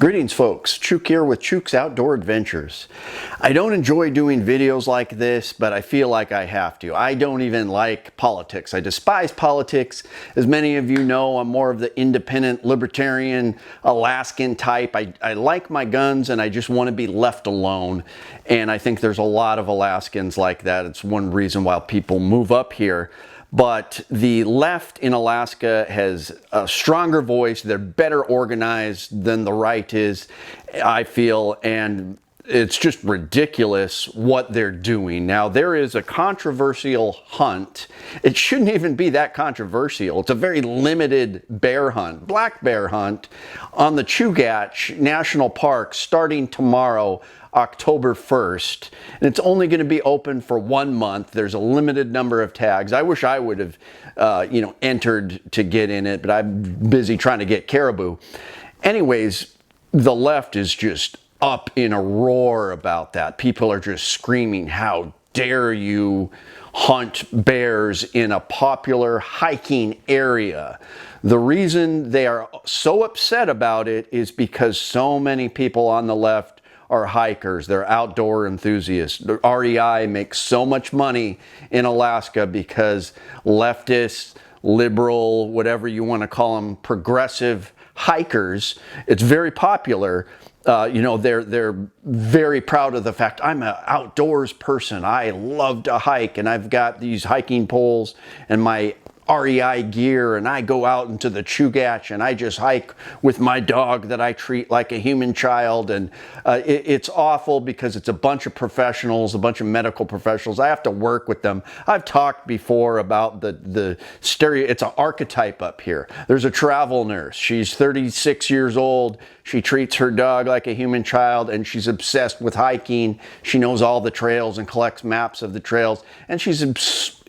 Greetings folks, Chook here with Chook's Outdoor Adventures. I don't enjoy doing videos like this, but I feel like I have to. I don't even like politics. I despise politics. As many of you know, I'm more of the independent, libertarian, Alaskan type. I like my guns and I just want to be left alone. And I think there's a lot of Alaskans like that. It's one reason why people move up here. But the left in Alaska has a stronger voice. They're better organized than the right is, I feel, and it's just ridiculous what they're doing. Now, there is a controversial hunt. It shouldn't even be that controversial. It's a very limited bear hunt, black bear hunt, on the Chugach National Park starting tomorrow, October 1st, and it's only going to be open for 1 month. There's a limited number of tags. I wish I would have, entered to get in it, but I'm busy trying to get caribou. Anyways, the left is just up in a roar about that. People are just screaming, "How dare you hunt bears in a popular hiking area?" The reason they are so upset about it is because so many people on the left are hikers. They're outdoor enthusiasts. The REI makes so much money in Alaska because leftists, liberal, whatever you want to call them, progressive hikers, it's very popular. They're very proud of the fact, I'm an outdoors person. I love to hike, and I've got these hiking poles and my REI gear, and I go out into the Chugach and I just hike with my dog that I treat like a human child. And it's awful because it's a bunch of professionals, a bunch of medical professionals. I have to work with them. I've talked before about the stereo. It's an archetype up here. There's a travel nurse. She's 36 years old. She treats her dog like a human child, and she's obsessed with hiking. She knows all the trails and collects maps of the trails, and she's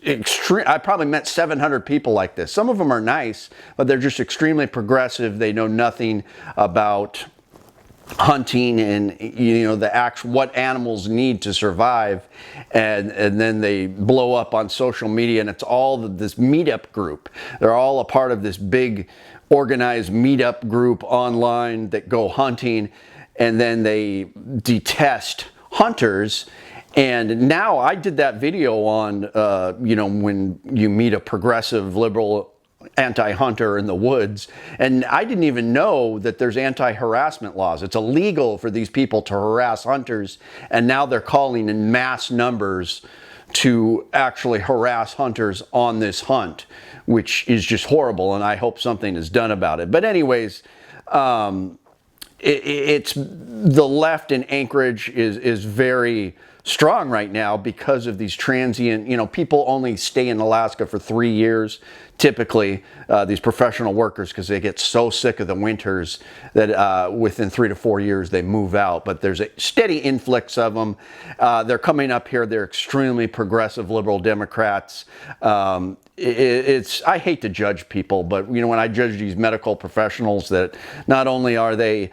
extreme. I probably met 700 people like this. Some of them are nice, but they're just extremely progressive. They know nothing about hunting and what animals need to survive, and then they blow up on social media, and it's all this meetup group. They're all a part of this big organized meetup group online that go hunting, and then they detest hunters. And now I did that video on, when you meet a progressive, liberal, anti-hunter in the woods, and I didn't even know that there's anti-harassment laws. It's illegal for these people to harass hunters, and now they're calling in mass numbers to actually harass hunters on this hunt, which is just horrible, and I hope something is done about it. But anyways, it's the left in Anchorage is very strong right now because of these transient, people only stay in Alaska for 3 years, typically, these professional workers, because they get so sick of the winters that within 3 to 4 years they move out. But there's a steady influx of them. They're coming up here. They're extremely progressive liberal Democrats. I hate to judge people, but when I judge these medical professionals, that not only are they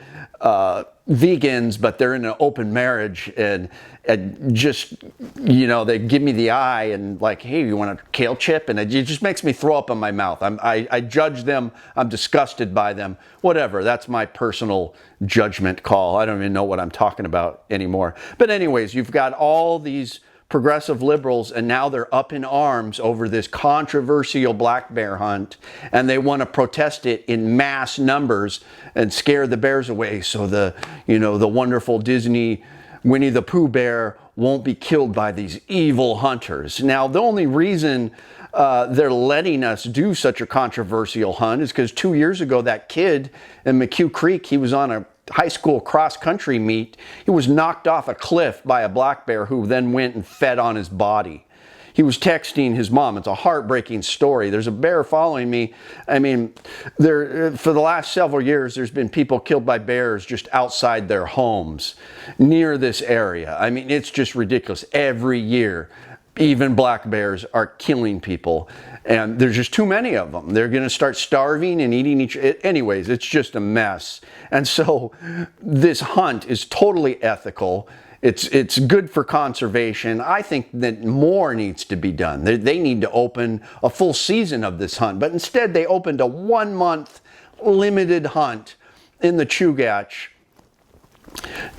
vegans, but they're in an open marriage, and just, they give me the eye and like, hey, you want a kale chip? And it just makes me throw up in my mouth. I judge them. I'm disgusted by them. Whatever. That's my personal judgment call. I don't even know what I'm talking about anymore. But anyways, you've got all these progressive liberals, and now they're up in arms over this controversial black bear hunt, and they want to protest it in mass numbers and scare the bears away so the wonderful Disney Winnie the Pooh bear won't be killed by these evil hunters. Now, the only reason they're letting us do such a controversial hunt is because 2 years ago, that kid in McHugh Creek, he was on a high school cross-country meet. He was knocked off a cliff by a black bear who then went and fed on his body. He was texting his mom. It's a heartbreaking story. There's a bear following me. I mean, for the last several years, there's been people killed by bears just outside their homes near this area. I mean, it's just ridiculous. Every year, even black bears are killing people, and there's just too many of them. They're going to start starving and eating anyways, it's just a mess. And so this hunt is totally ethical. It's good for conservation. I think that more needs to be done. They need to open a full season of this hunt, but instead they opened a 1 month limited hunt in the Chugach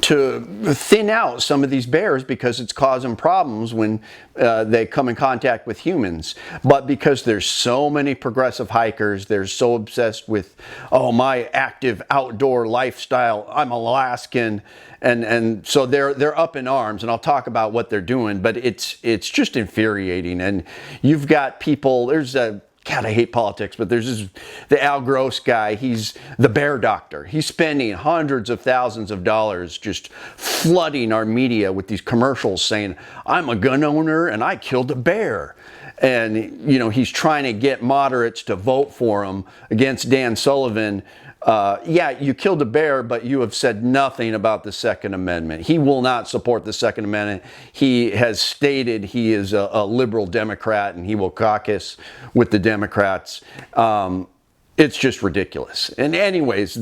thin out some of these bears because it's causing problems when they come in contact with humans. But because there's so many progressive hikers, they're so obsessed with, oh, my active outdoor lifestyle, I'm Alaskan, and so they're up in arms, and I'll talk about what they're doing, but it's just infuriating. And you've got people, there's a God, I hate politics, but there's the Al Gross guy. He's the bear doctor. He's spending hundreds of thousands of dollars just flooding our media with these commercials saying, I'm a gun owner and I killed a bear. And, you know, he's trying to get moderates to vote for him against Dan Sullivan. Yeah, you killed a bear, but you have said nothing about the Second Amendment. He will not support the Second Amendment. He has stated he is a liberal Democrat and he will caucus with the Democrats. It's just ridiculous. And anyways,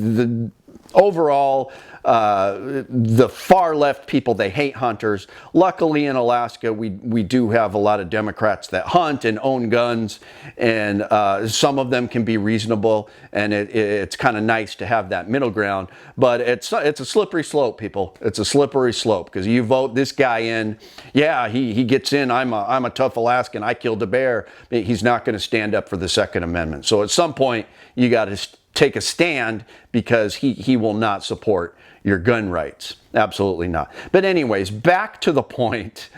overall, the far left people, they hate hunters. Luckily in Alaska, we do have a lot of Democrats that hunt and own guns, and some of them can be reasonable, and it's kind of nice to have that middle ground. But it's a slippery slope, people. It's a slippery slope, because you vote this guy in, yeah, he gets in, I'm a tough Alaskan, I killed a bear. He's not going to stand up for the Second Amendment. So at some point, you got to take a stand, because he will not support your gun rights. Absolutely not. But anyways, back to the point.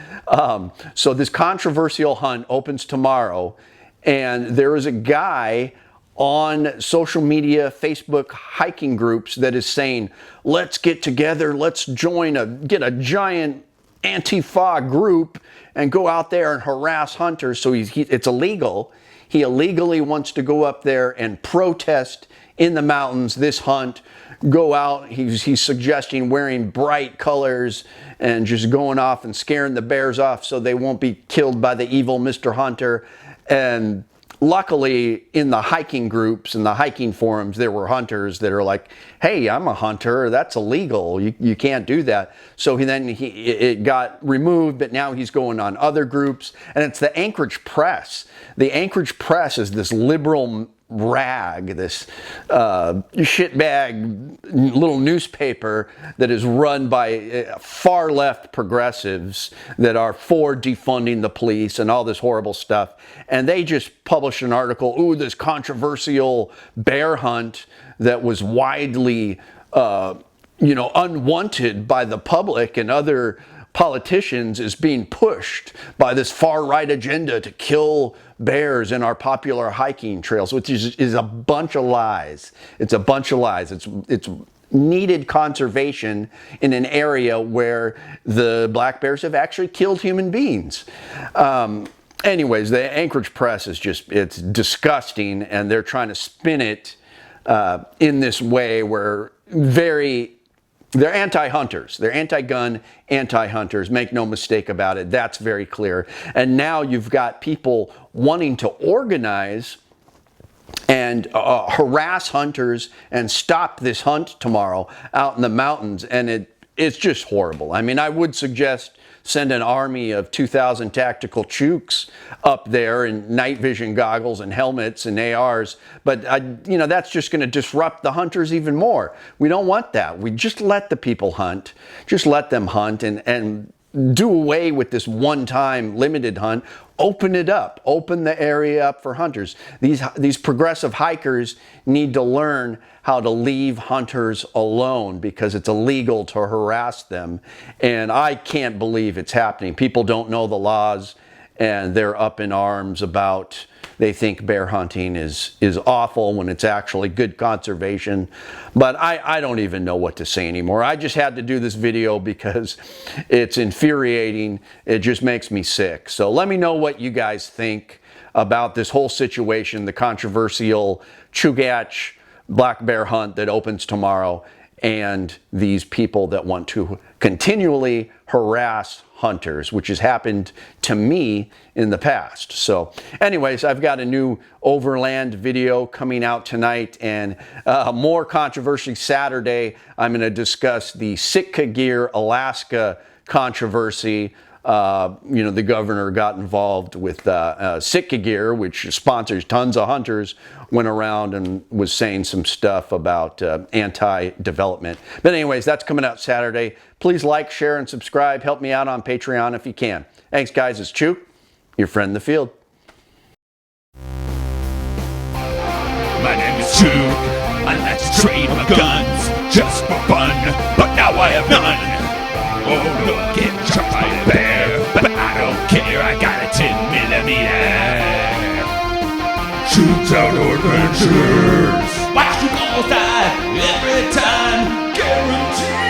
So this controversial hunt opens tomorrow, and there is a guy on social media, Facebook hiking groups, that is saying, let's get together, let's get a giant Antifa group and go out there and harass hunters. So it's illegal. He illegally wants to go up there and protest in the mountains this hunt. Go out, he's suggesting wearing bright colors and just going off and scaring the bears off so they won't be killed by the evil Mr. Hunter. And luckily in the hiking groups and the hiking forums, there were hunters that are like, hey, I'm a hunter, that's illegal, you can't do that. So it got removed, but now he's going on other groups. And it's the Anchorage Press. The Anchorage Press is this liberal rag, this shitbag little newspaper that is run by far left progressives that are for defunding the police and all this horrible stuff. And they just published an article, ooh, this controversial bear hunt that was widely unwanted by the public and other politicians is being pushed by this far-right agenda to kill bears in our popular hiking trails, which is a bunch of lies. It's a bunch of lies. It's needed conservation in an area where the black bears have actually killed human beings. Anyways, the Anchorage Press is it's disgusting, and they're trying to spin it in this way where they're anti-hunters. They're anti-gun, anti-hunters. Make no mistake about it. That's very clear. And now you've got people wanting to organize and harass hunters and stop this hunt tomorrow out in the mountains. And it's just horrible. I mean, I would suggest send an army of 2,000 tactical chooks up there in night vision goggles and helmets and ARs. But, that's just going to disrupt the hunters even more. We don't want that. We just let the people hunt. Just let them hunt and do away with this one-time limited hunt. Open it up. Open the area up for hunters. These progressive hikers need to learn how to leave hunters alone, because it's illegal to harass them. And I can't believe it's happening. People don't know the laws, and they're up in arms about, they think bear hunting is awful when it's actually good conservation. But I don't even know what to say anymore. I just had to do this video because it's infuriating. It just makes me sick. So let me know what you guys think about this whole situation, the controversial Chugach black bear hunt that opens tomorrow, and these people that want to continually harass hunters, which has happened to me in the past. So anyways, I've got a new overland video coming out tonight, and more controversy Saturday. I'm going to discuss the Sitka Gear Alaska controversy. the governor got involved with Sitka Gear, which sponsors tons of hunters, went around and was saying some stuff about anti-development. But anyways, that's coming out Saturday. Please like, share, and subscribe. Help me out on Patreon if you can. Thanks, guys. It's Chook, your friend in the field. My name is Chook. I like to trade my guns just for fun, but now I have none. Oh no, get shot by a bear, but I don't care. I got a 10mm. Chook's Outdoor Adventures. Watch you all die every time, guaranteed.